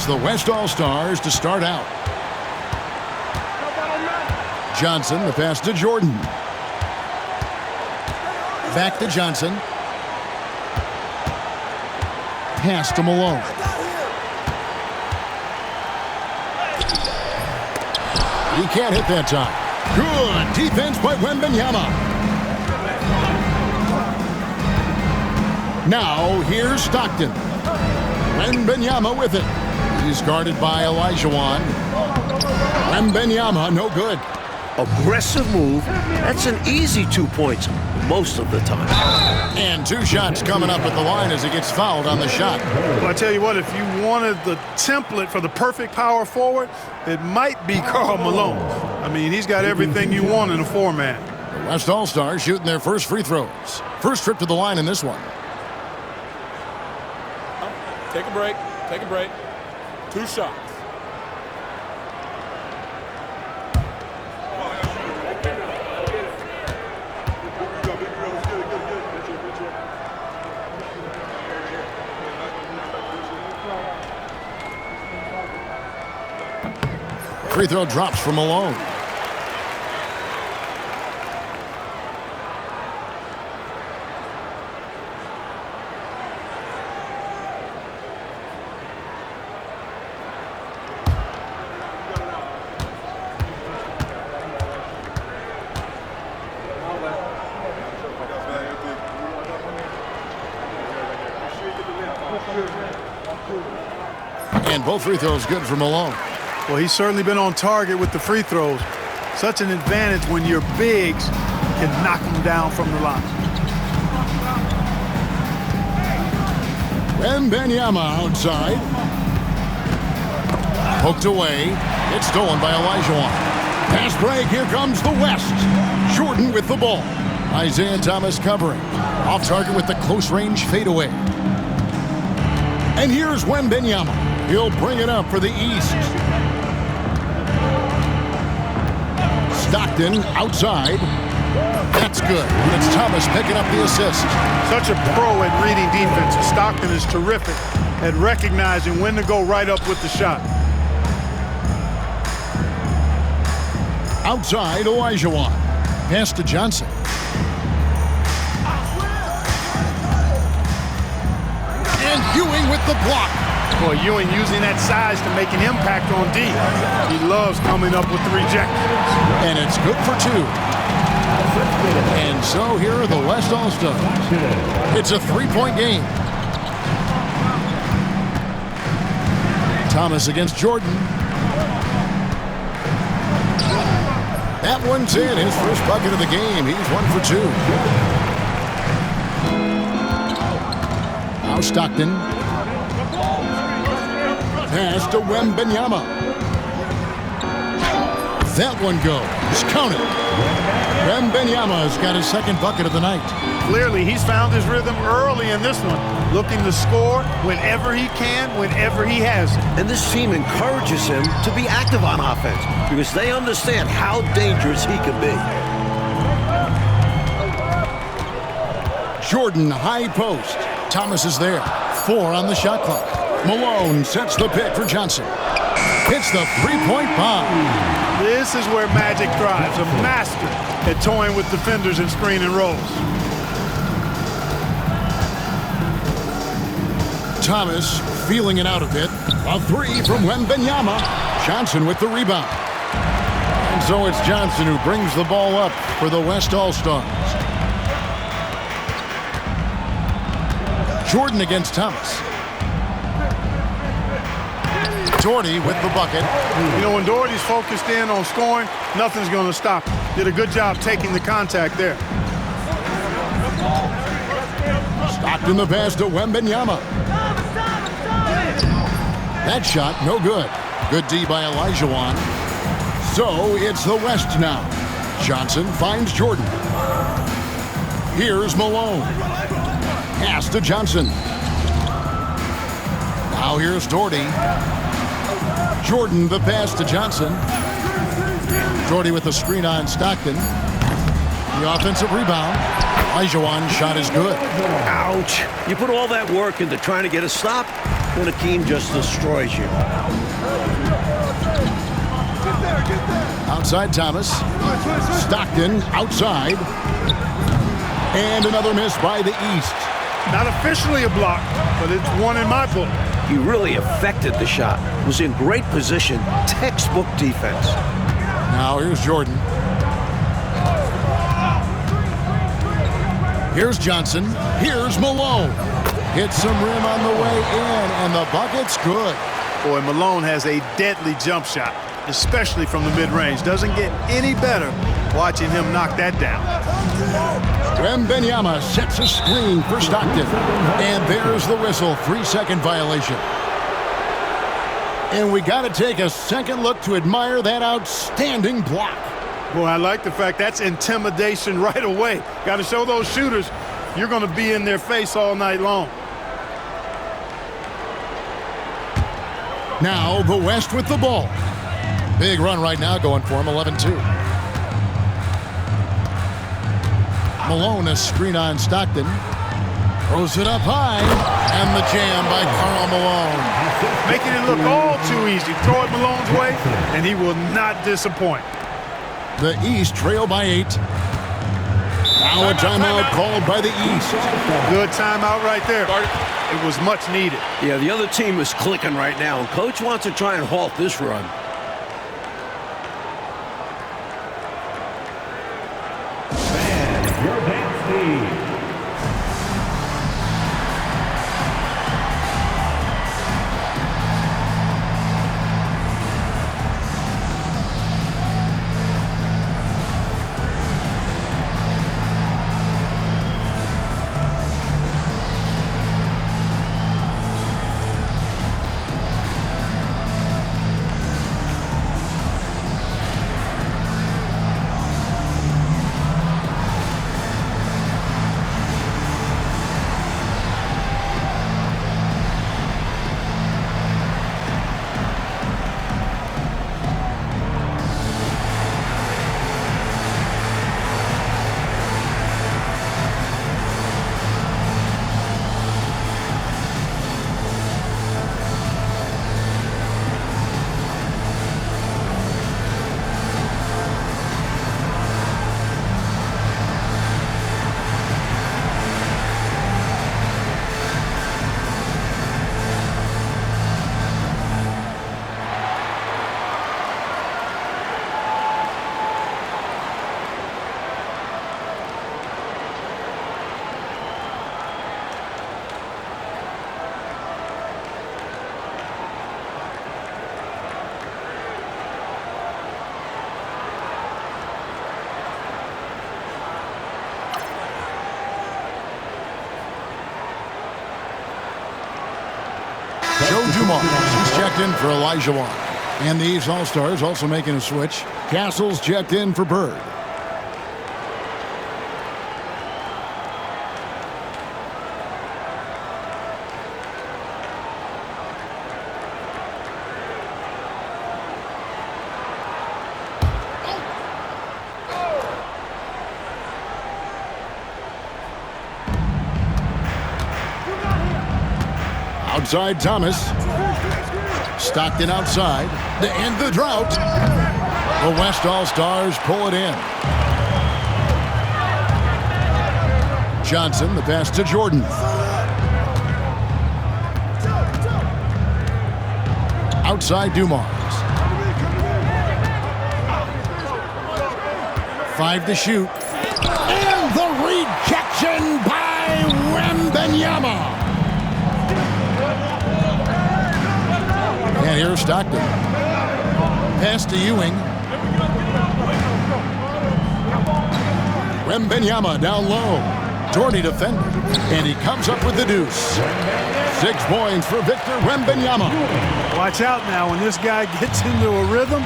it's the West All-Stars to start out. Johnson, the pass to Jordan. Back to Johnson. Pass to Malone. He can't hit that time. Good defense by Wembanyama. Now here's Stockton. Wembanyama with it. He's guarded by Olajuwon. Wembanyama, no good. Aggressive move. That's an easy 2 points most of the time. And 2 shots coming up at the line as he gets fouled on the shot. Well, I tell you what, if you wanted the template for the perfect power forward, it might be Karl Malone. I mean, he's got everything you want in a four-man. The West All-Stars shooting their first free throws. First trip to the line in this one. Take a break. Take a break. 2 shots. Free throw drops for Malone. And both free throws good for Malone. Well, he's certainly been on target with the free throws. Such an advantage when your bigs can knock them down from the line. Wembanyama outside. Poked away. It's stolen by Olajuwon. Pass break. Here comes the West. Jordan with the ball. Isaiah Thomas covering. Off target with the close-range fadeaway. And here's Wembanyama. He'll bring it up for the East. Stockton outside. That's good. It's Thomas picking up the assist. Such a pro at reading defense. Stockton is terrific at recognizing when to go right up with the shot. Outside, Olajuwon. Pass to Johnson. And Ewing with the block. Boy, Ewing using that size to make an impact on D. He loves coming up with the rejections. And it's good for 2. And so here are the West All-Stars. It's a 3-point game. Thomas against Jordan. That one's in. His first bucket of the game. He's 1 for 2. Now Stockton. Pass to Wembanyama. That one goes. Count it. Wembanyama's got his second bucket of the night. Clearly, he's found his rhythm early in this one, looking to score whenever he can, whenever he has it. And this team encourages him to be active on offense because they understand how dangerous he can be. Jordan, high post. Thomas is there. 4 on the shot clock. Malone sets the pick for Johnson. Hits the 3-point bomb. This is where Magic thrives, a master at toying with defenders and screen and rolls. Thomas feeling it out a bit. A 3 from Wembanyama. Johnson with the rebound. And so it's Johnson who brings the ball up for the West All-Stars. Jordan against Thomas. Doherty with the bucket. You know, when Doherty's focused in on scoring, nothing's going to stop him. Did a good job taking the contact there. Stockton the pass to Wembanyama. That shot, no good. Good D by Olajuwon. So it's the West now. Johnson finds Jordan. Here's Malone. Pass to Johnson. Now here's Doherty. Jordan the pass to Johnson. Doherty with the screen on Stockton. The offensive rebound. Olajuwon's shot is good. Ouch. You put all that work into trying to get a stop, when a team just destroys you. Outside Thomas. Stockton outside. And another miss by the East. Not officially a block, but it's one in my book. He really affected the shot. Was in great position. Textbook defense. Now here's Jordan. Here's Johnson. Here's Malone. Hits some rim on the way in, and the bucket's good. Boy, Malone has a deadly jump shot, especially from the mid-range. Doesn't get any better watching him knock that down. Wembanyama sets a screen for Stockton. And there's the whistle, 3-second violation. And we got to take a second look to admire that outstanding block. Boy, I like the fact that's intimidation right away. Got to show those shooters you're going to be in their face all night long. Now the West with the ball. Big run right now going for him, 11-2. Malone, a screen on Stockton. Throws it up high, and the jam by Karl Malone. Making it look all too easy. Throw it Malone's way, and he will not disappoint. The East trail by 8. Now a timeout called by the East. Good timeout right there. It was much needed. Yeah, the other team is clicking right now, and Coach wants to try and halt this run. Joe Dumars, he's checked in for Elijah Wan. And the East All-Stars also making a switch. Castles checked in for Bird. Outside Thomas. Stockton outside to end the drought. The West All-Stars pull it in. Johnson, the pass to Jordan. Outside Dumars. 5 to shoot. And the rejection by Wembanyama. And here's Stockton. Pass to Ewing. Wembanyama down low. Doherty defended. And he comes up with the deuce. 6 points for Victor Wembanyama. Watch out now. When this guy gets into a rhythm,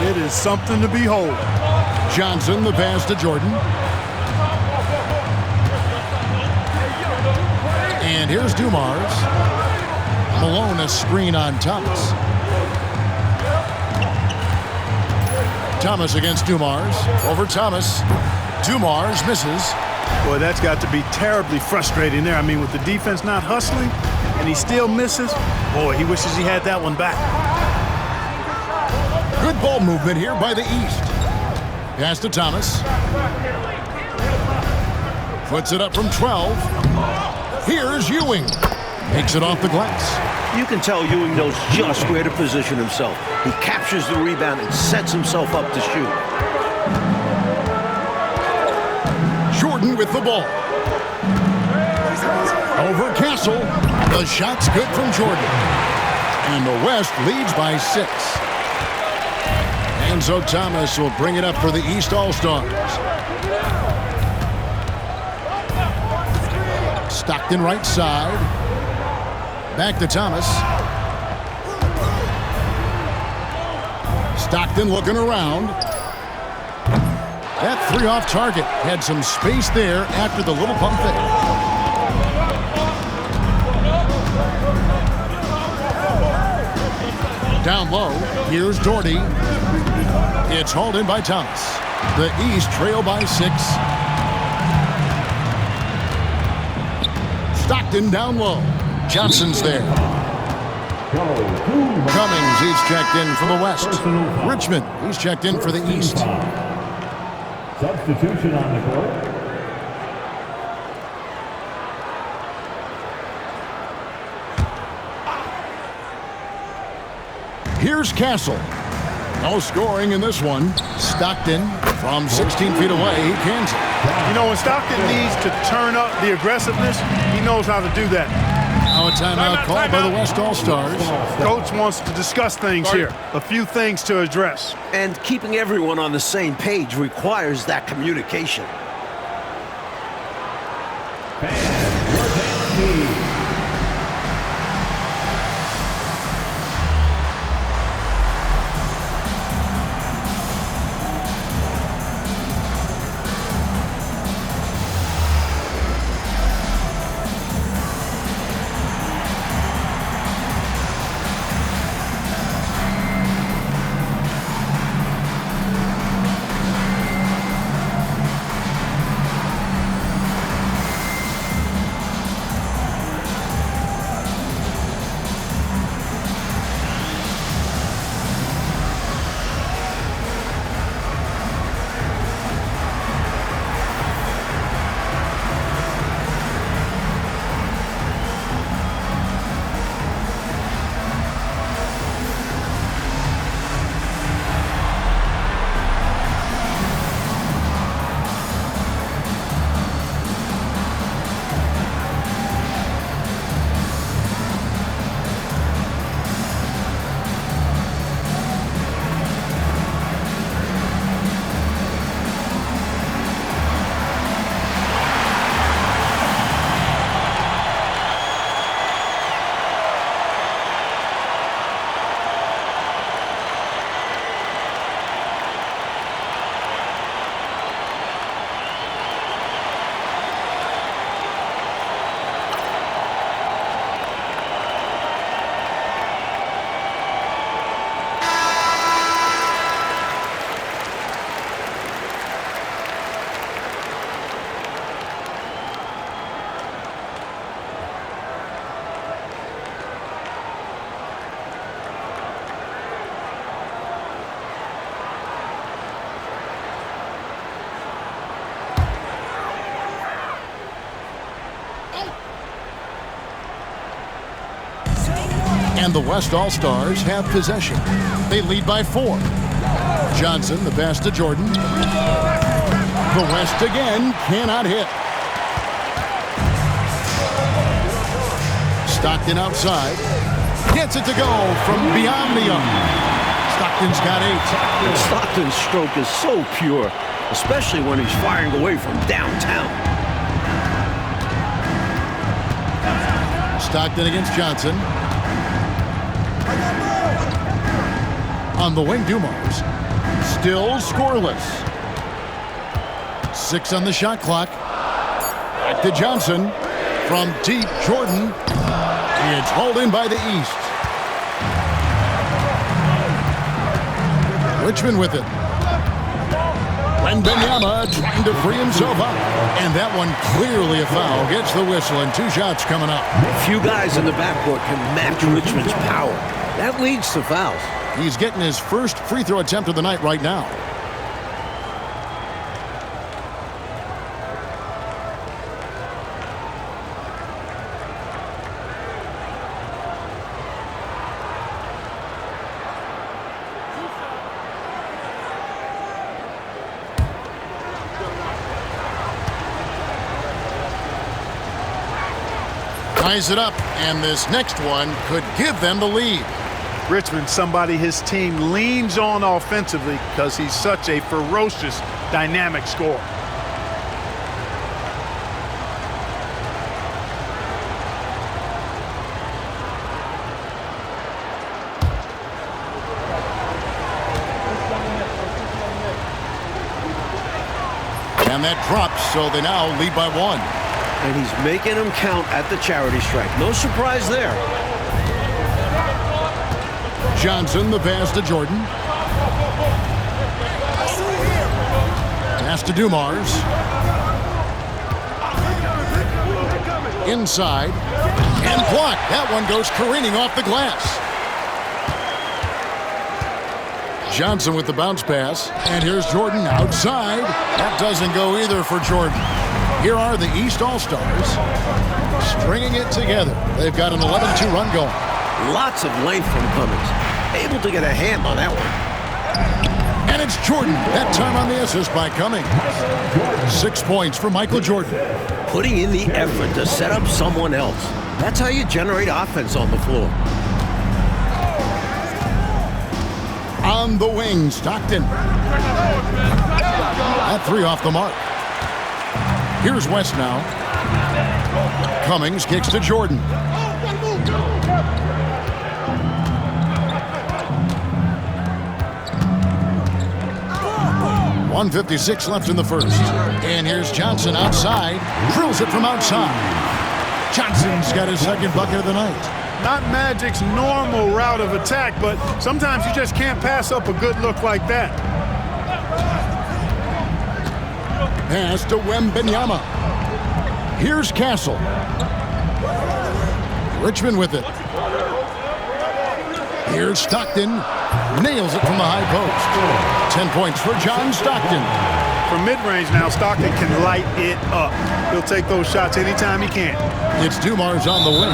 it is something to behold. Johnson, the pass to Jordan. And here's Dumars. Malone, a screen on Thomas. Thomas against Dumars. Over Thomas. Dumars misses. Boy, that's got to be terribly frustrating there. I mean, with the defense not hustling, and he still misses, boy, he wishes he had that one back. Good ball movement here by the East. Pass to Thomas. Puts it up from 12. Here's Ewing. Makes it off the glass. You can tell Ewing knows just where to position himself. He captures the rebound and sets himself up to shoot. Jordan with the ball. Over Castle. The shot's good from Jordan. And the West leads by 6. Enzo Thomas will bring it up for the East All-Stars. Stockton right side. Back to Thomas. Stockton looking around. That 3 off target. Had some space there after the little pump fake. Down low, here's Doherty. It's hauled in by Thomas. The East trail by 6. Stockton down low. Johnson's there. Cummings, he's checked in for the West. Richmond, he's checked in for the East. Substitution on the court. Here's Castle. No scoring in this one. Stockton from 16 feet away. He cans it. You know, when Stockton needs to turn up the aggressiveness, he knows how to do that. Now a timeout called by the West All-Stars. Coach wants to discuss things here. A few things to address. And keeping everyone on the same page requires that communication. And the West All-Stars have possession. They lead by 4. Johnson, the pass to Jordan. The West again cannot hit. Stockton outside. Gets it to go from beyond the arc. Stockton's got 8. And Stockton's stroke is so pure, especially when he's firing away from downtown. Stockton against Johnson. On the wing, Dumars. Still scoreless. 6 on the shot clock. Back to Johnson. From deep, Jordan. It's hauled in by the East. Richmond with it. Wembanyama trying to free himself up. And that one clearly a foul. Gets the whistle and 2 shots coming up. Few guys in the backcourt can match Richmond's power. That leads to fouls. He's getting his first free throw attempt of the night right now. Ties it up, and this next one could give them the lead. Richmond, somebody his team leans on offensively because he's such a ferocious, dynamic scorer. And that drops, so they now lead by 1. And he's making them count at the charity stripe. No surprise there. Johnson, the pass to Jordan. Pass to Dumars. Inside. And blocked. That one goes careening off the glass. Johnson with the bounce pass. And here's Jordan outside. That doesn't go either for Jordan. Here are the East All-Stars stringing it together. They've got an 11-2 run going. Lots of length from Cummings. Able to get a hand on that one. And it's Jordan. That time on the assist by Cummings. 6 points for Michael Jordan. Putting in the effort to set up someone else. That's how you generate offense on the floor. On the wing, Stockton. That 3 off the mark. Here's West now. Cummings kicks to Jordan. .156 left in the first. And here's Johnson outside. Drills it from outside. Johnson's got his second bucket of the night. Not Magic's normal route of attack, but sometimes you just can't pass up a good look like that. Pass to Wembanyama. Here's Castle. Richmond with it. Here's Stockton. Nails it from the high post. 10 points for John Stockton. From mid-range now, Stockton can light it up. He'll take those shots anytime he can. It's Dumars on the wing.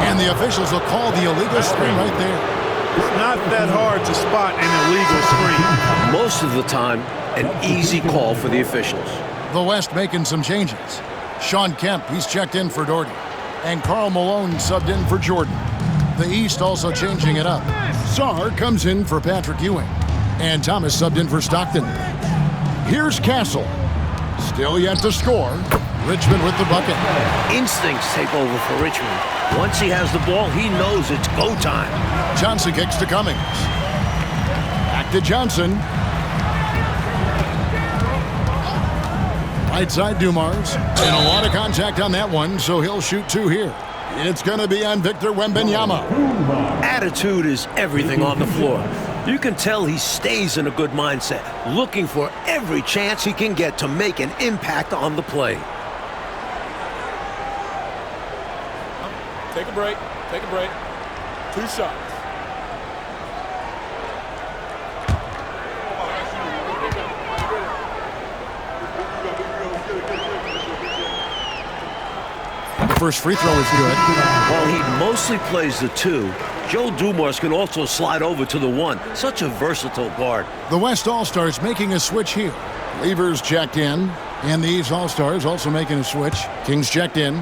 And the officials will call the illegal screen right there. It's not that hard to spot an illegal screen. Most of the time, an easy call for the officials. The West making some changes. Sean Kemp, he's checked in for Doherty. And Karl Malone subbed in for Jordan. The East also changing it up. Sarr comes in for Patrick Ewing. And Thomas subbed in for Stockton. Here's Castle. Still yet to score. Richmond with the bucket. Instincts take over for Richmond. Once he has the ball, he knows it's go time. Johnson kicks to Cummings. Back to Johnson. Right side Dumars. And a lot of contact on that one, so he'll shoot 2 here. It's going to be on Victor Wembanyama. Attitude is everything on the floor. You can tell he stays in a good mindset, looking for every chance he can get to make an impact on the play. Take a break. Take a break. 2 shots. The first free throw is good. While he mostly plays the 2, Joe Dumars can also slide over to the 1. Such a versatile guard. The West All-Stars making a switch here. Levers checked in. And the East All-Stars also making a switch. Kings checked in.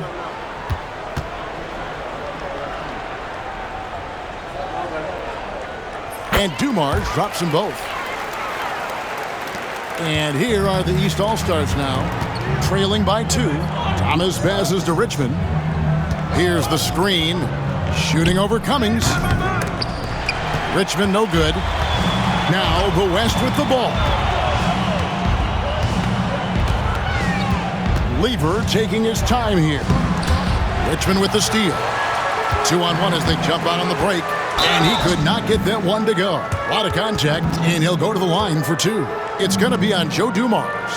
And Dumars drops them both. And here are the East All-Stars now, trailing by 2. Thomas passes to Richmond. Here's the screen. Shooting over Cummings. Richmond no good. Now the West with the ball. Lever taking his time here. Richmond with the steal. 2-on-1 as they jump out on the break. And he could not get that one to go. A lot of contact, and he'll go to the line for 2. It's going to be on Joe Dumars.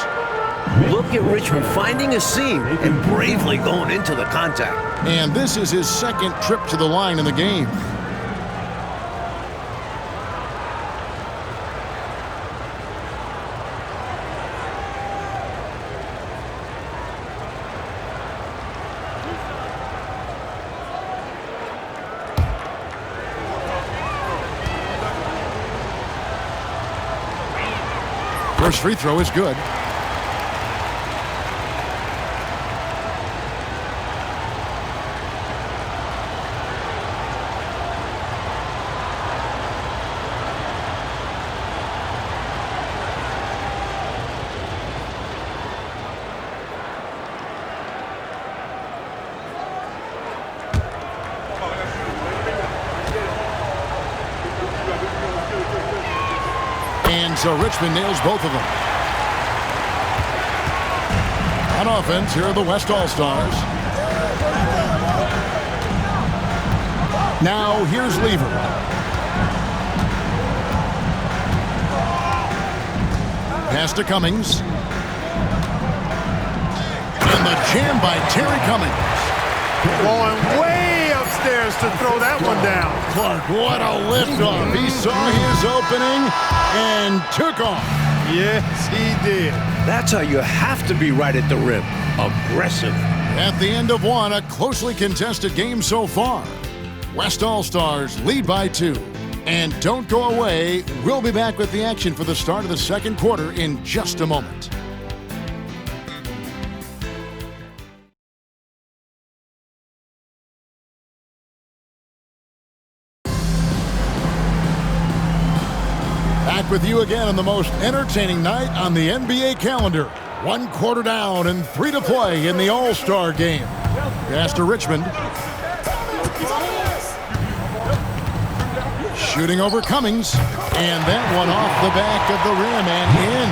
Look at Richmond finding a seam and bravely going into the contact. And this is his second trip to the line in the game. First free throw is good. And so Richmond nails both of them. On offense, here are the West All-Stars. Now, here's Lever. Pass to Cummings. And the jam by Terry Cummings. Going way upstairs to throw that one down. Clark, what a liftoff. He saw his opening and took off. Yes, he did. That's how you have to be right at the rim. Aggressive. At the end of one, a closely contested game so far. West All-Stars lead by 2. And don't go away. We'll be back with the action for the start of the second quarter in just a moment. Back with you again on the most entertaining night on the NBA calendar. 1 quarter down and 3 to play in the All-Star game. Pass to Richmond. Shooting over Cummings. And that one off the back of the rim and in.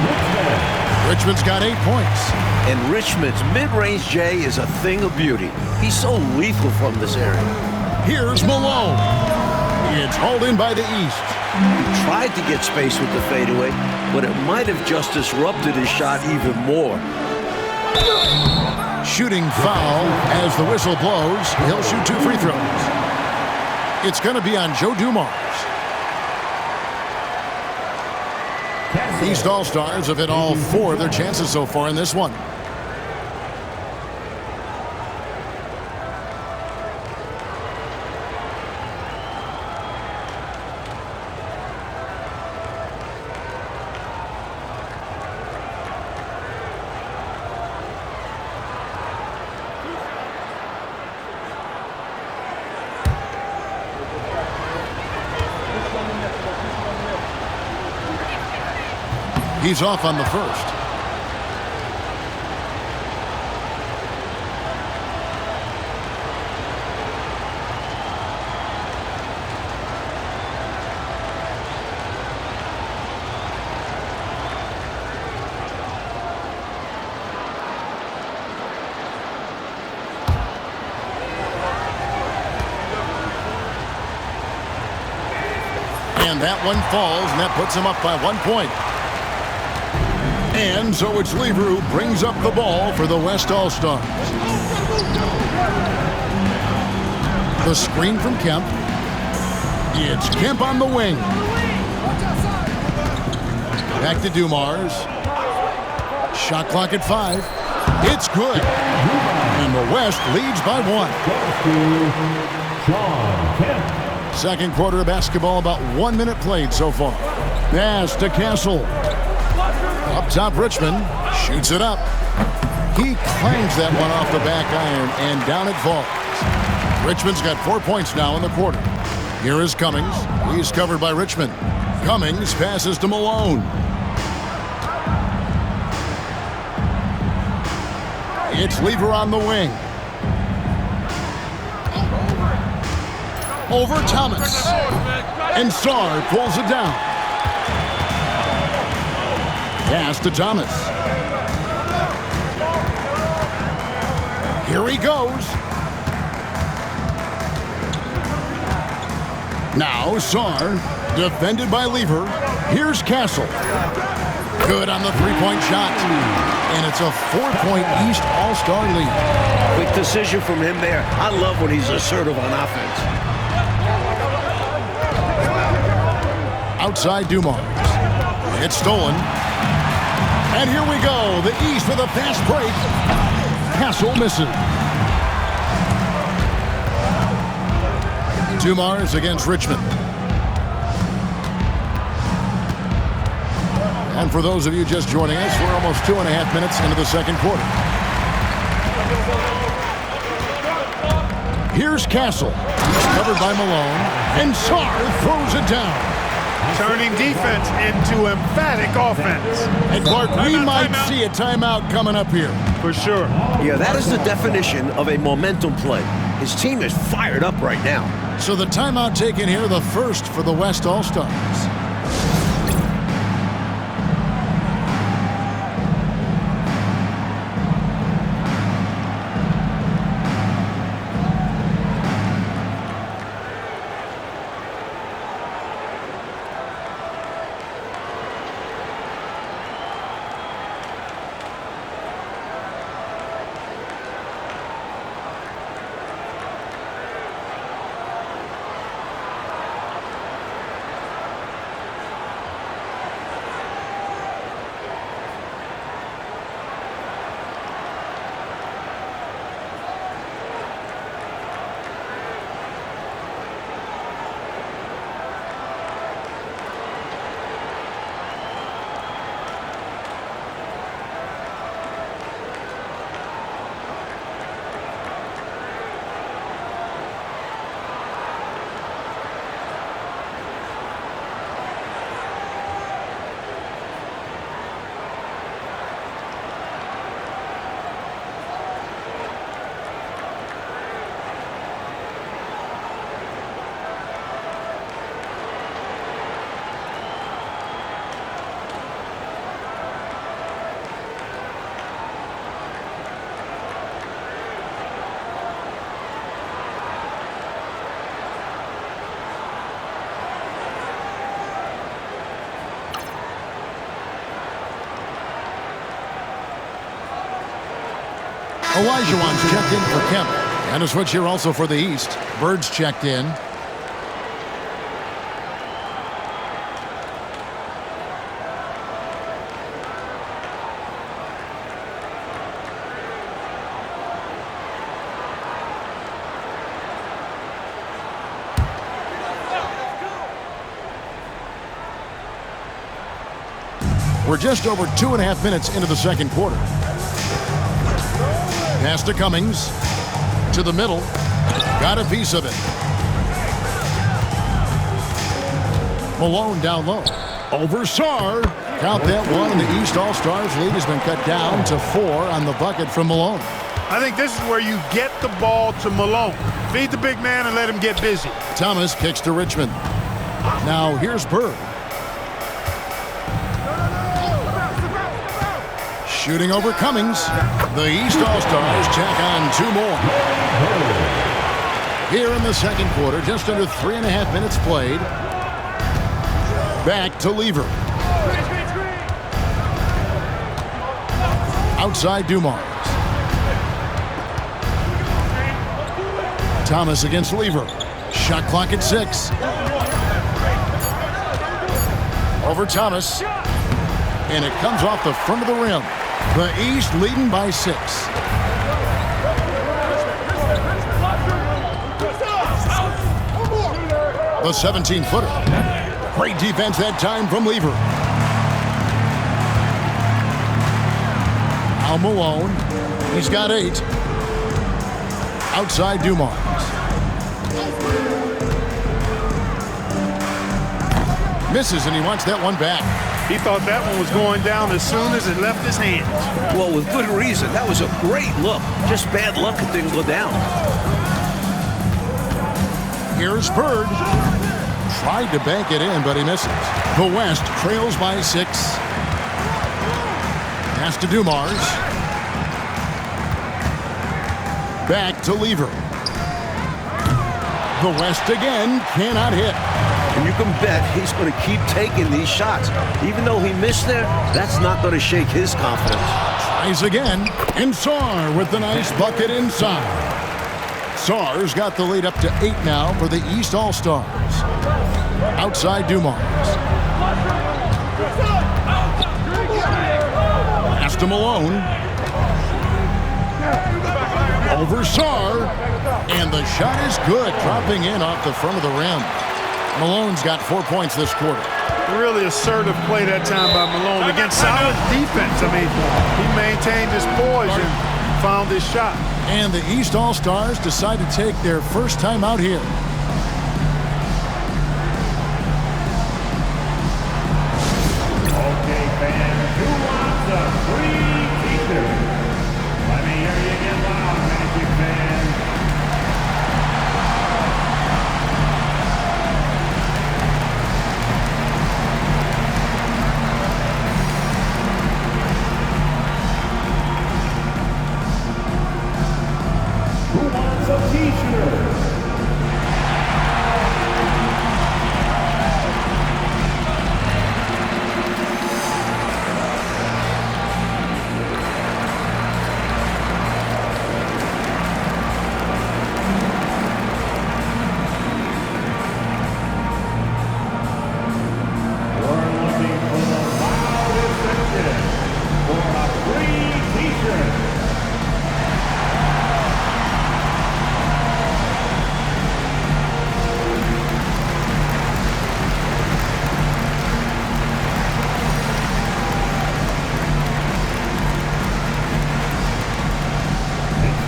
Richmond's got 8 points. And Richmond's mid-range J is a thing of beauty. He's so lethal from this area. Here's Malone. It's hauled in by the East. He tried to get space with the fadeaway, but it might have just disrupted his shot even more. Shooting foul as the whistle blows. He'll shoot 2 free throws. It's going to be on Joe Dumars. East All-Stars have hit all 4 of their chances so far in this one. He's off on the first. And that one falls, and that puts him up by 1 point. And so it's Lever who brings up the ball for the West All-Stars. The screen from Kemp. It's Kemp on the wing. Back to Dumars. Shot clock at 5. It's good. And the West leads by 1. Second quarter of basketball, about 1 minute played so far. Pass to Castle. Up top, Richmond shoots it up. He clangs that one off the back iron, and down it falls. Richmond's got 4 points now in the quarter. Here is Cummings. He's covered by Richmond. Cummings passes to Malone. It's Lever on the wing. Over Thomas. And Sarr pulls it down. Pass to Thomas. Here he goes. Now Sarr, defended by Lever. Here's Castle. Good on the three-point shot. And it's a 4-point East All-Star lead. Quick decision from him there. I love when he's assertive on offense. Outside Dumars. It's stolen. And here we go. The East with a fast break. Castle misses. Dumars against Richmond. And for those of you just joining us, we're almost 2.5 minutes into the second quarter. Here's Castle. He's covered by Malone. And Sarr throws it down. Turning defense into emphatic offense. And Clark, we might see a timeout coming up here. For sure. Yeah, that is the definition of a momentum play. His team is fired up right now. So the timeout taken here, the first for the West All-Stars. Olajuwon's checked in for Kemp. And a switch here also for the East. Bird's checked in. We're just over 2.5 minutes into the second quarter. Pass to Cummings. To the middle. Got a piece of it. Malone down low. Over Sarr. Count that one, and the East All-Stars lead has been cut down to 4 on the bucket from Malone. I think this is where you get the ball to Malone. Feed the big man and let him get busy. Thomas kicks to Richmond. Now here's Bird. Shooting over Cummings. The East All-Stars check on 2 more. Here in the second quarter, just under 3.5 minutes played. Back to Lever. Outside Dumars. Thomas against Lever. Shot clock at 6. Over Thomas. And it comes off the front of the rim. The East leading by 6. The 17-footer. Great defense that time from Lever. Now Malone. He's got 8. Outside Dumars. Misses, and he wants that one back. He thought that one was going down as soon as it left his hands. Well, with good reason. That was a great look. Just bad luck if things go down. Here's Bird. Tried to bank it in, but he misses. The West trails by 6. Pass to Dumars. Back to Lever. The West again cannot hit. And you can bet he's going to keep taking these shots. Even though he missed there, that's not going to shake his confidence. Tries again, and Sarr with the nice bucket inside. Sarr's got the lead up to 8 now for the East All-Stars. Outside Dumars. Pass to Malone. Over Sarr. And the shot is good, dropping in off the front of the rim. Malone's got 4 points this quarter. Really assertive play that time by Malone. Against solid defense. I mean, he maintained his poise and found his shot. And the East All-Stars decide to take their first time out here. Okay, fans, who wants a free t-shirt? Let me hear you get loud, Magic fans. Who wants a t-shirt?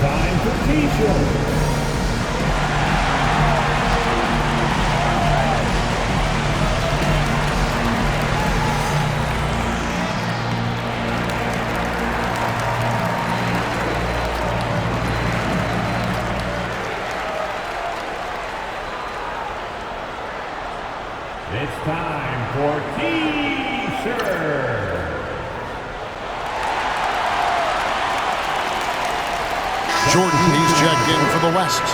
Time for t-shirt. It's time for t-shirt. Jordan, he's checked in for the West.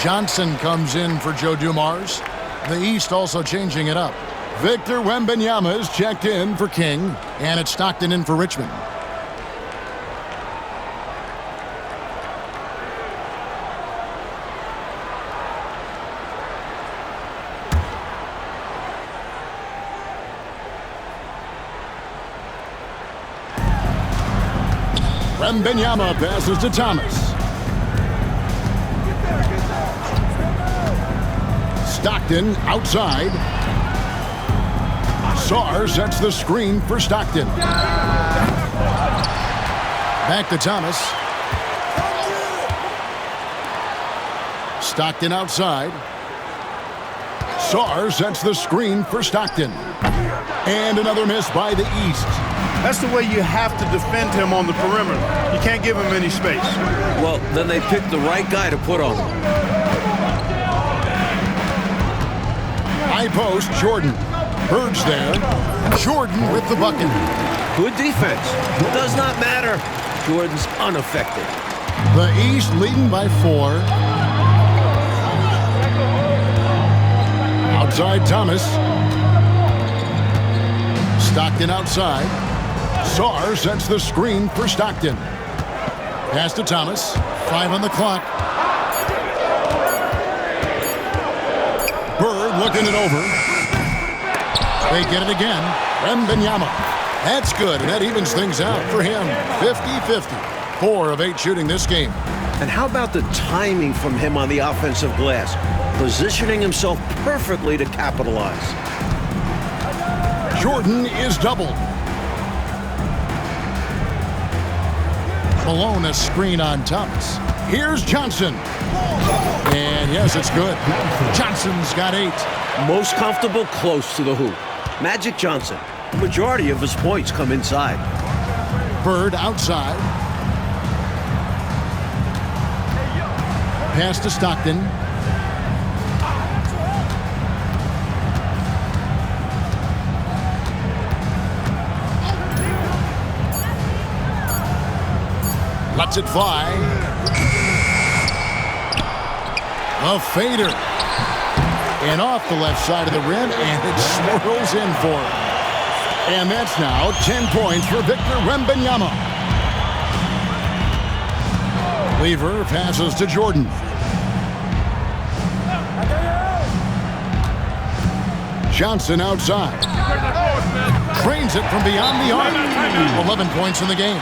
Johnson comes in for Joe Dumars. The East also changing it up. Victor Wembanyama is checked in for King, and it's Stockton in for Richmond. Wembanyama passes to Thomas. Stockton outside. Sarr sets the screen for Stockton. Back to Thomas. Stockton outside. Sarr sets the screen for Stockton. And another miss by the East. That's the way you have to defend him on the perimeter. You can't give him any space. Well, then they picked the right guy to put on him. High post, Jordan. Bird's there. Jordan with the bucket. Good defense. It does not matter. Jordan's unaffected. The East leading by 4. Outside Thomas. Stockton outside. Sarr sets the screen for Stockton. Pass to Thomas. 5 on the clock. Bird looking it over. They get it again. Wembanyama. That's good, and that evens things out for him. 50-50. 4 of 8 shooting this game. And how about the timing from him on the offensive glass? Positioning himself perfectly to capitalize. Jordan is doubled. Malone a screen on Thomas. Here's Johnson. And yes, it's good. Johnson's got 8. Most comfortable close to the hoop. Magic Johnson. The majority of his points come inside. Bird outside. Pass to Stockton. Lets it fly. A fader. And off the left side of the rim, and it swirls in for him. And that's now 10 points for Victor Wembanyama. Lever passes to Jordan. Johnson outside. Trains it from beyond the arc. 11 points in the game.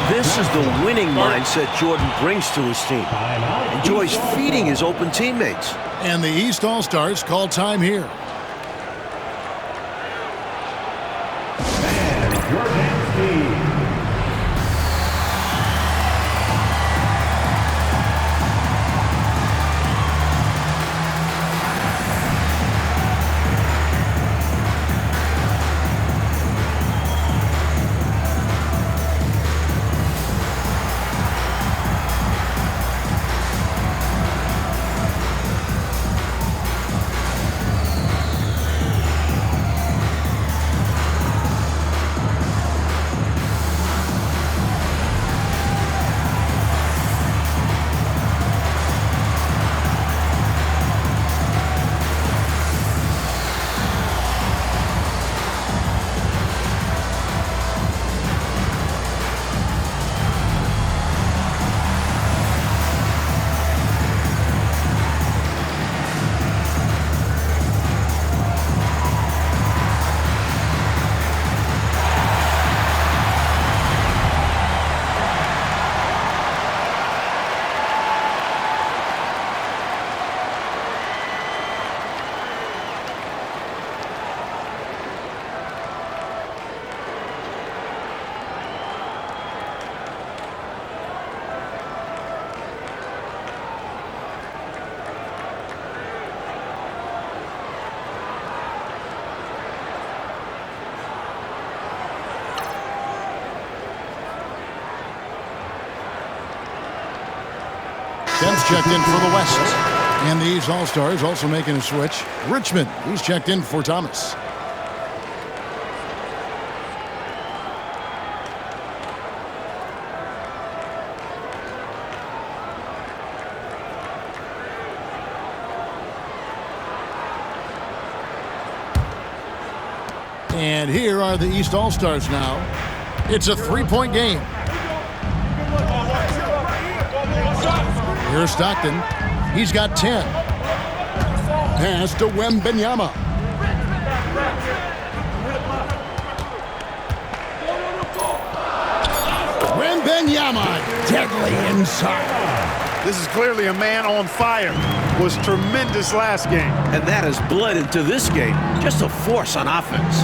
This is the winning mindset Jordan brings to his team. Enjoys feeding his open teammates. And the East All-Stars call time here. Jordan. Ben's checked in for the West. And these All-Stars also making a switch. Richmond, he's checked in for Thomas. And here are the East All-Stars now. It's a three-point game. Here's Stockton. He's got 10. Pass to Wembanyama. Wembanyama, deadly inside. This is clearly a man on fire. Was tremendous last game. And that has bled into this game. Just a force on offense.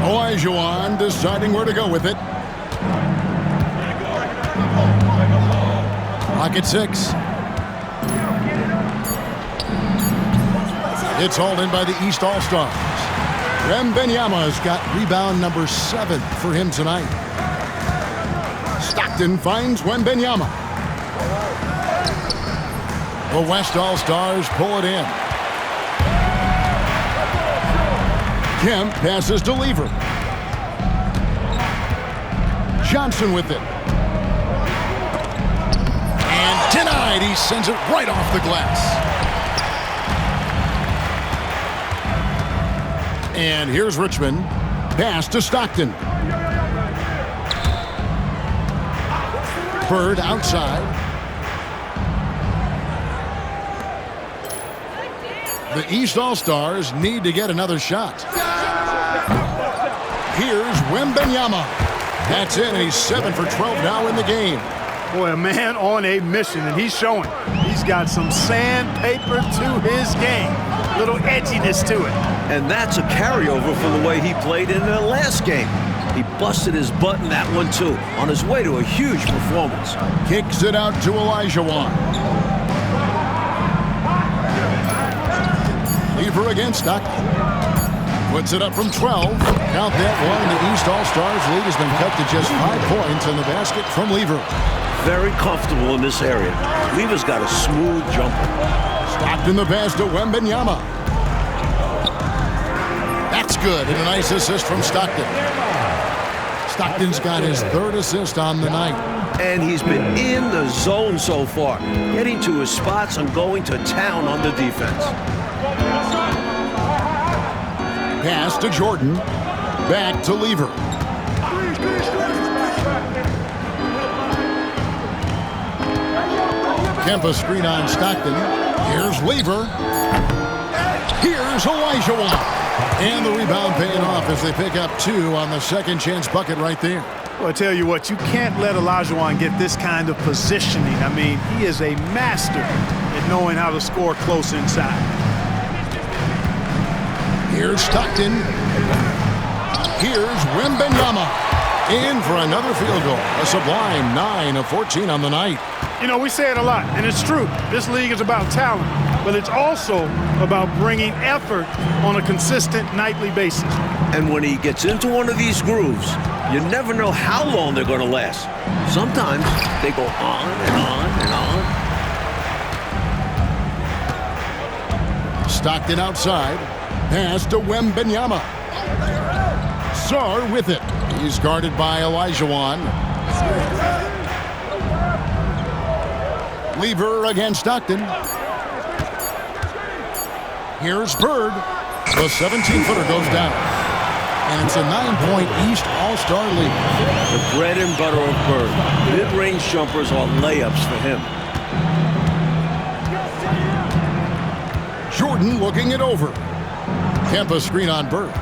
Olajuwon deciding where to go with it. Pocket 6. It's hauled in by the East All-Stars. Wembanyama's got rebound number 7 for him tonight. Stockton finds Wembanyama. The West All-Stars pull it in. Kemp passes to Lever. Johnson with it. And denied. He sends it right off the glass. And here's Richmond. Pass to Stockton. Bird outside. The East All-Stars need to get another shot. Here's Wembanyama. That's it, and he's 7 for 12 now in the game. Boy, a man on a mission, and he's showing. He's got some sandpaper to his game. Little edginess to it. And that's a carryover from the way he played in the last game. He busted his butt in that one, too, on his way to a huge performance. Kicks it out to Olajuwon. Lever against Stockton. Puts it up from 12. Count that one. The East All-Stars lead has been cut to just 5 points in the basket from Lever. Very comfortable in this area. Lever's got a smooth jumper. Stockton the pass to Wembanyama. That's good. And a nice assist from Stockton. Stockton's got his third assist on the night. And he's been in the zone so far, getting to his spots and going to town on the defense. Pass to Jordan. Back to Lever. Kempa screen on Stockton. Here's Lever. Here's Olajuwon. And the rebound paying off as they pick up 2 on the second chance bucket right there. Well, I tell you what, you can't let Olajuwon get this kind of positioning. I mean, he is a master at knowing how to score close inside. Here's Stockton. Here's Wembanyama. In for another field goal. A sublime 9 of 14 on the night. You know, we say it a lot, and it's true. This league is about talent, but it's also about bringing effort on a consistent nightly basis. And when he gets into one of these grooves, you never know how long they're going to last. Sometimes they go on and on and on. Stockton outside. Pass to Wembanyama. Sarr with it. He's guarded by Olajuwon. Lever against Stockton. Here's Bird. The 17-footer goes down. And it's a 9-point East All-Star lead. The bread and butter of Bird. Mid-range jumpers are layups for him. Jordan looking it over. Kempa screen on Bird.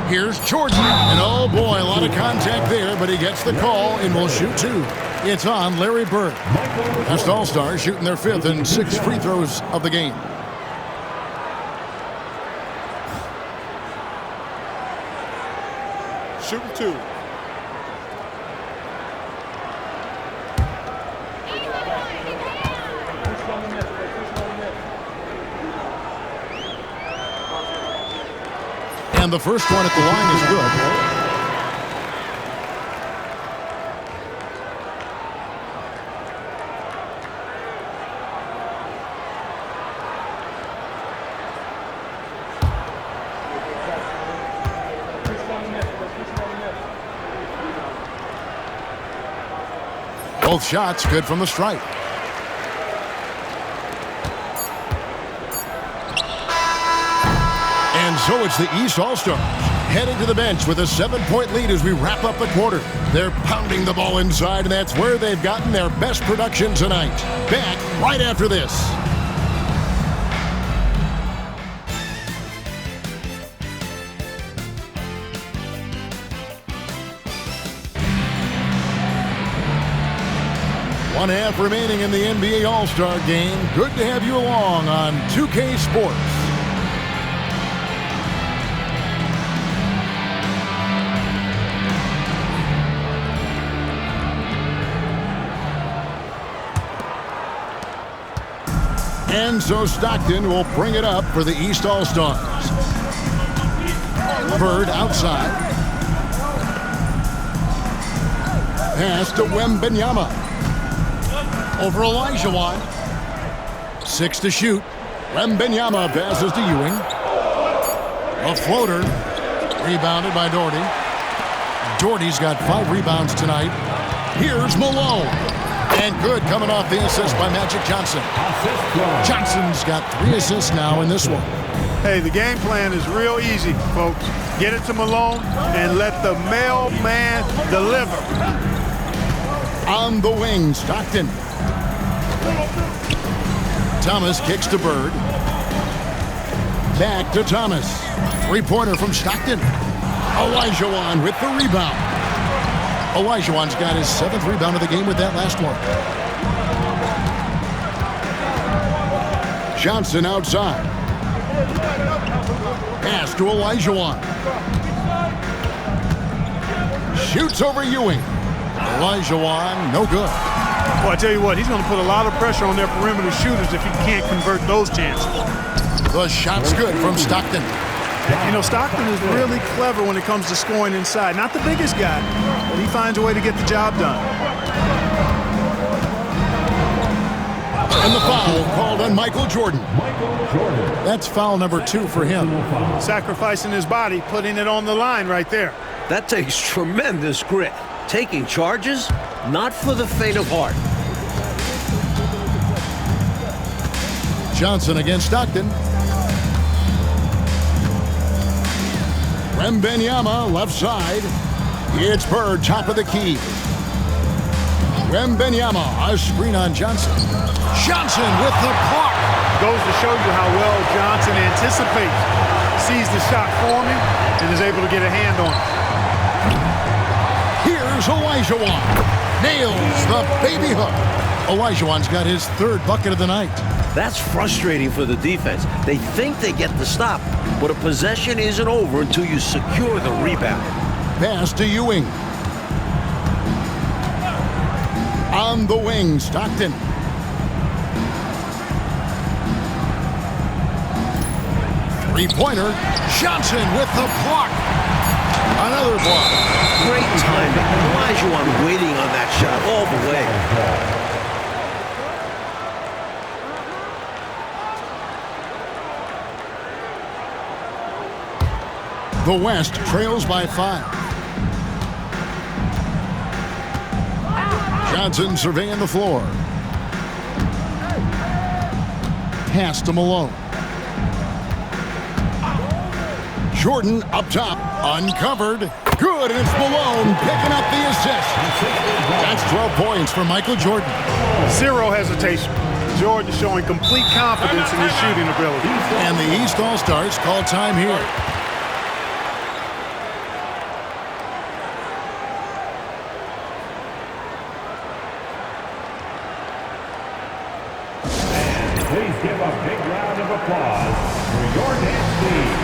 Here's Jordan. And oh boy, a lot of contact there, but he gets the call and will shoot 2. It's on Larry Bird. Best All-Stars shooting their 5th and 6th free throws of the game. Shooting 2. And the first one at the line is good. Both shots good from the stripe. And so it's the East All-Stars heading to the bench with a 7-point lead as we wrap up the quarter. They're pounding the ball inside, and that's where they've gotten their best production tonight. Back right after this. One half remaining in the NBA All-Star game. Good to have you along on 2K Sports. And so Stockton will bring it up for the East All-Stars. Bird outside. Pass to Wembanyama. Over Olajuwon. 6 to shoot. Wembanyama passes to Ewing. A floater. Rebounded by Doherty. Doherty's got 5 rebounds tonight. Here's Malone. And good coming off the assist by Magic Johnson. Johnson's got 3 assists now in this one. Hey, the game plan is real easy, folks. Get it to Malone and let the mailman deliver. On the wing, Stockton. Thomas kicks to Bird. Back to Thomas. 3-pointer from Stockton. Olajuwon with the rebound. Olajuwon's got his 7th rebound of the game with that last one. Johnson outside. Pass to Olajuwon. Shoots over Ewing. Olajuwon, no good. Well, I tell you what, he's going to put a lot of pressure on their perimeter shooters if he can't convert those chances. The shot's good from Stockton. You know, Stockton is really clever when it comes to scoring inside. Not the biggest guy, but he finds a way to get the job done. And the foul called on Michael Jordan. That's foul number 2 for him. Sacrificing his body, putting it on the line right there. That takes tremendous grit. Taking charges, not for the faint of heart. Johnson against Stockton. Wembanyama left side. It's Bird, top of the key. Wembanyama, a screen on Johnson. Johnson with the block. Goes to show you how well Johnson anticipates, sees the shot forming, and is able to get a hand on it. Here's Olajuwon. Nails the baby hook. Olajuwon's got his third bucket of the night. That's frustrating for the defense. They think they get the stop, but a possession isn't over until you secure the rebound. Pass to Ewing. On the wing, Stockton. Three-pointer. Johnson with the block. Another block. Great timing. Olajuwon waiting on that shot all the way. The West trails by 5. Johnson surveying the floor. Pass to Malone. Jordan up top, uncovered. Good, and it's Malone picking up the assist. That's 12 points for Michael Jordan. Zero hesitation. Jordan showing complete confidence in his shooting ability. And the East All-Stars call time here. Please give a big round of applause for your dance team.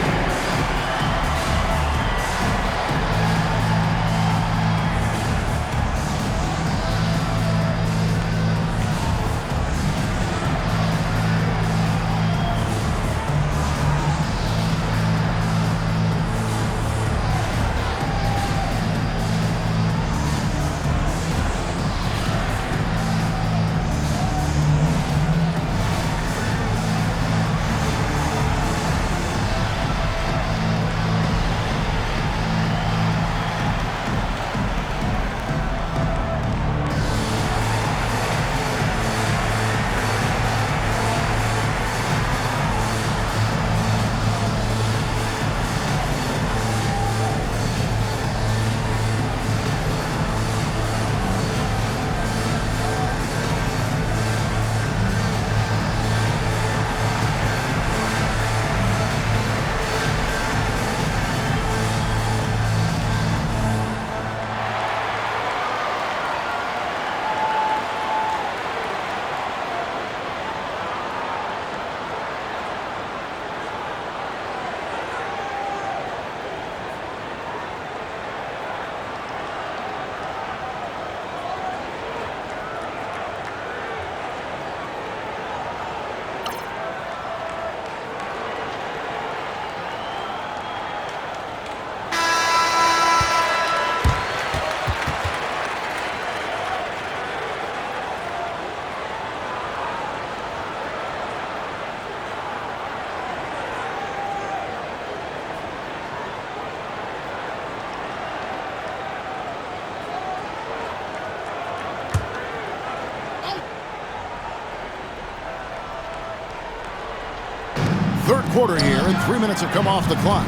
Third quarter here, and 3 minutes have come off the clock.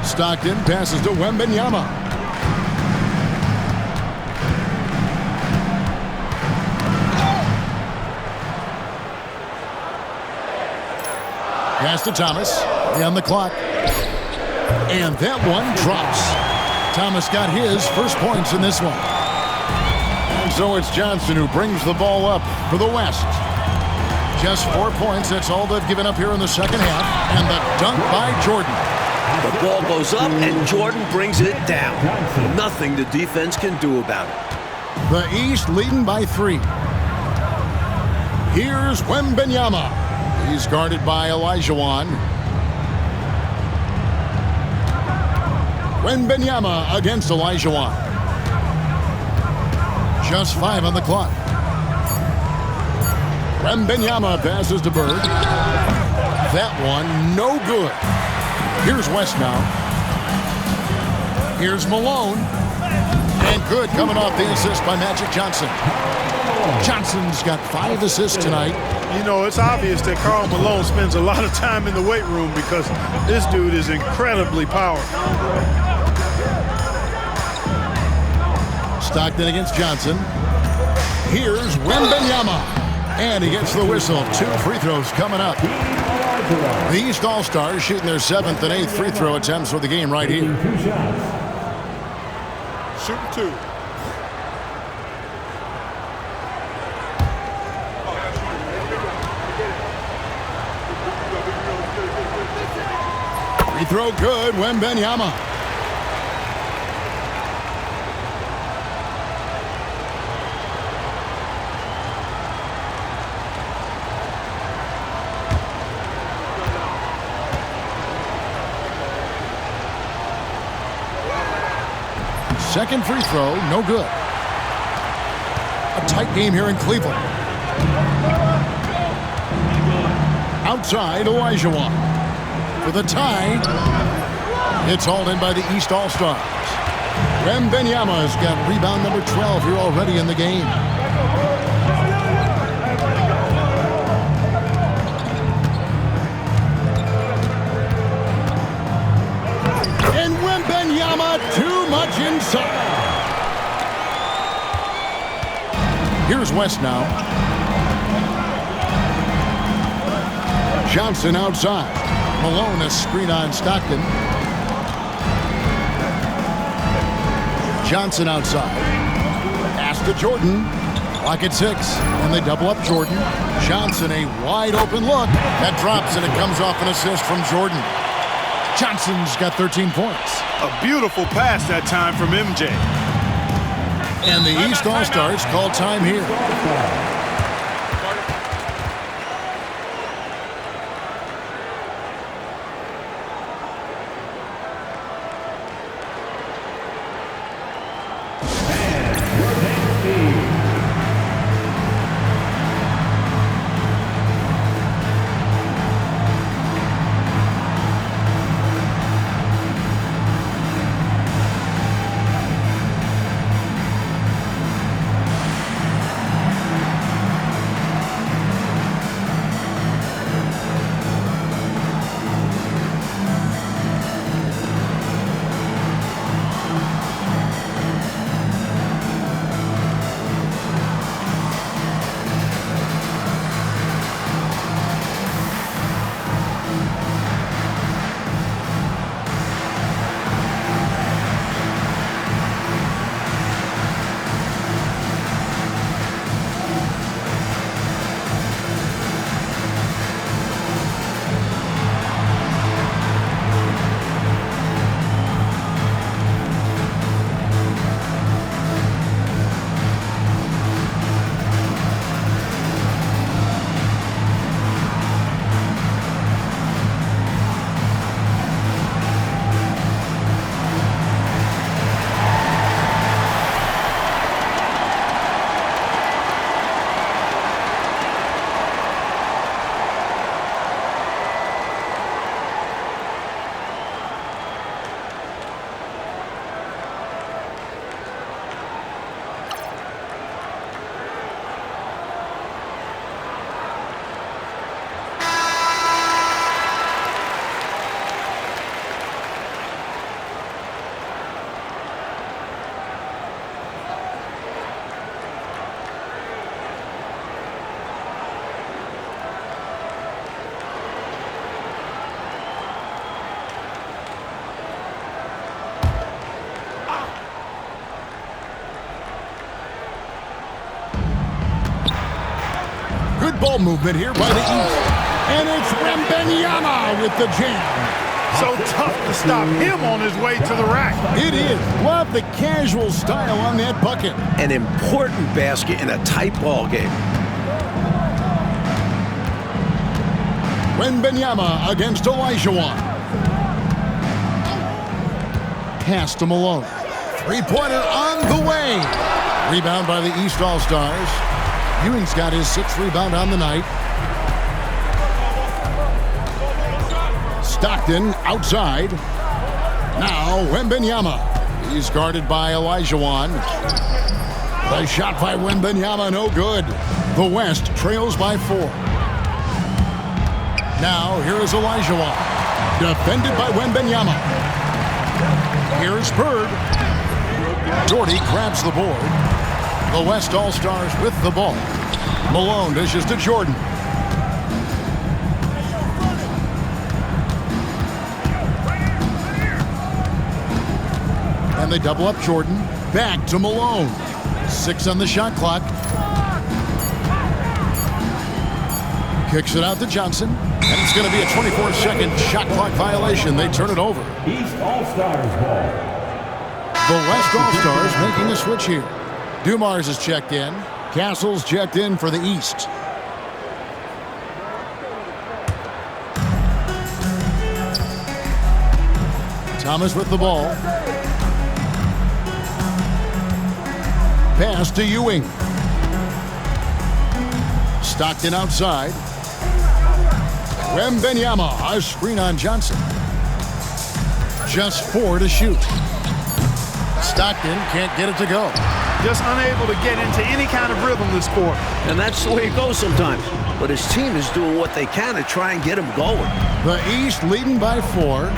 Stockton passes to Wembanyama. Pass to Thomas. On the clock. And that one drops. Thomas got his first points in this one. And so it's Johnson who brings the ball up for the West. Just 4 points. That's all they've given up here in the second half. And the dunk by Jordan. The ball goes up and Jordan brings it down. Nothing the defense can do about it. The East leading by 3. Here's Wembanyama. He's guarded by Olajuwon. Wembanyama against Olajuwon. Just 5 on the clock. Wembanyama passes to Bird. That one no good. Here's West now. Here's Malone. And good coming off the assist by Magic Johnson. Johnson's got 5 assists tonight. You know, it's obvious that Karl Malone spends a lot of time in the weight room because this dude is incredibly powerful. Stockton against Johnson. Here's Wembanyama. And he gets the whistle. 2 free throws coming up. The East All-Stars shooting their 7th and 8th free throw attempts for the game right here. Shooting 2. Free throw good, Wembanyama. Second free throw, no good. A tight game here in Cleveland. Outside, Olajuwon. For the tie, it's hauled in by the East All-Stars. Wembanyama's got rebound number 12 here already in the game. And Wembanyama too much inside. Here's West now. Johnson outside. Malone a screen on Stockton. Johnson outside. Pass to Jordan. Clock at 6. And they double up Jordan. Johnson a wide open look. That drops and it comes off an assist from Jordan. Johnson's got 13 points. A beautiful pass that time from MJ. And the East All-Stars call time here. Good ball movement here by the East. And it's Wembanyama with the jam. So tough to stop him on his way to the rack. It is. Love the casual style on that bucket. An important basket in a tight ball game. Wembanyama against Olajuwon. Pass to Malone. Three-pointer on the way. Rebound by the East All-Stars. Ewing's got his 6th rebound on the night. Stockton outside. Now Wembanyama. He's guarded by Olajuwon. The shot by Wembanyama, no good. The West trails by 4. Now, here is Olajuwon. Defended by Wembanyama. Here's Bird. Doherty grabs the board. The West All-Stars with the ball. Malone dishes to Jordan. And they double up Jordan. Back to Malone. 6 on the shot clock. Kicks it out to Johnson. And it's going to be a 24-second shot clock violation. They turn it over. East All-Stars ball. The West All-Stars making a switch here. Dumars is checked in. Castle's checked in for the East. Thomas with the ball. Pass to Ewing. Stockton outside. Wembanyama, a screen on Johnson. Just 4 to shoot. Stockton can't get it to go. Just unable to get into any kind of rhythm this quarter. And that's the way it goes sometimes. But his team is doing what they can to try and get him going. The East leading by 4.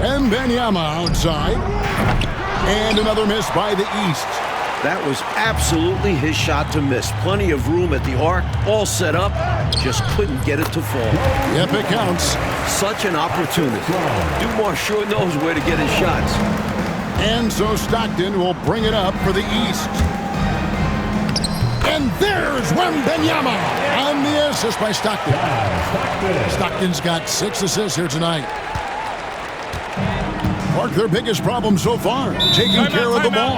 Wembanyama outside. And another miss by the East. That was absolutely his shot to miss. Plenty of room at the arc, all set up, just couldn't get it to fall. Yep, it counts. Such an opportunity. Dumars sure knows where to get his shots. And so Stockton will bring it up for the East. And there's Wembanyama on the assist by Stockton. Stockton's got 6 assists here tonight. Mark, their biggest problem so far, taking care of the ball.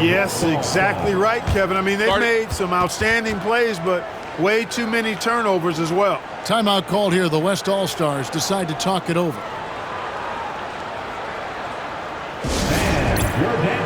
Yes, exactly right, Kevin. I mean, they've made some outstanding plays, but way too many turnovers as well. Timeout called here. The West All-Stars decide to talk it over. Jordan.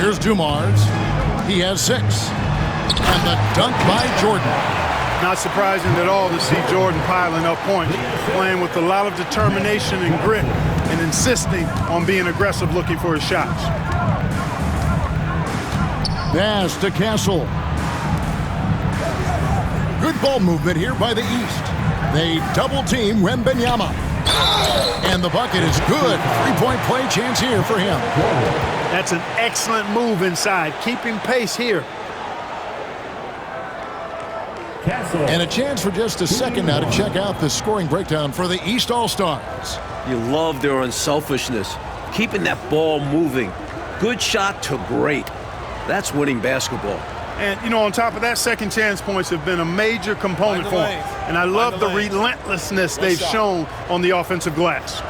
Here's Dumars. He has 6. And the dunk by Jordan. Not surprising at all to see Jordan piling up points, playing with a lot of determination and grit, and insisting on being aggressive looking for his shots. Pass to Castle. Good ball movement here by the East. They double team Wembanyama. And the bucket is good. 3-point play chance here for him. That's an excellent move inside, keeping pace here. Castle. And a chance for just a second now to check out the scoring breakdown for the East All-Stars. You love their unselfishness. keeping that ball moving. Good shot to great. That's winning basketball. And, you know, on top of that, second chance points have been a major component for them. And I love the relentlessness they've shown on the offensive glass.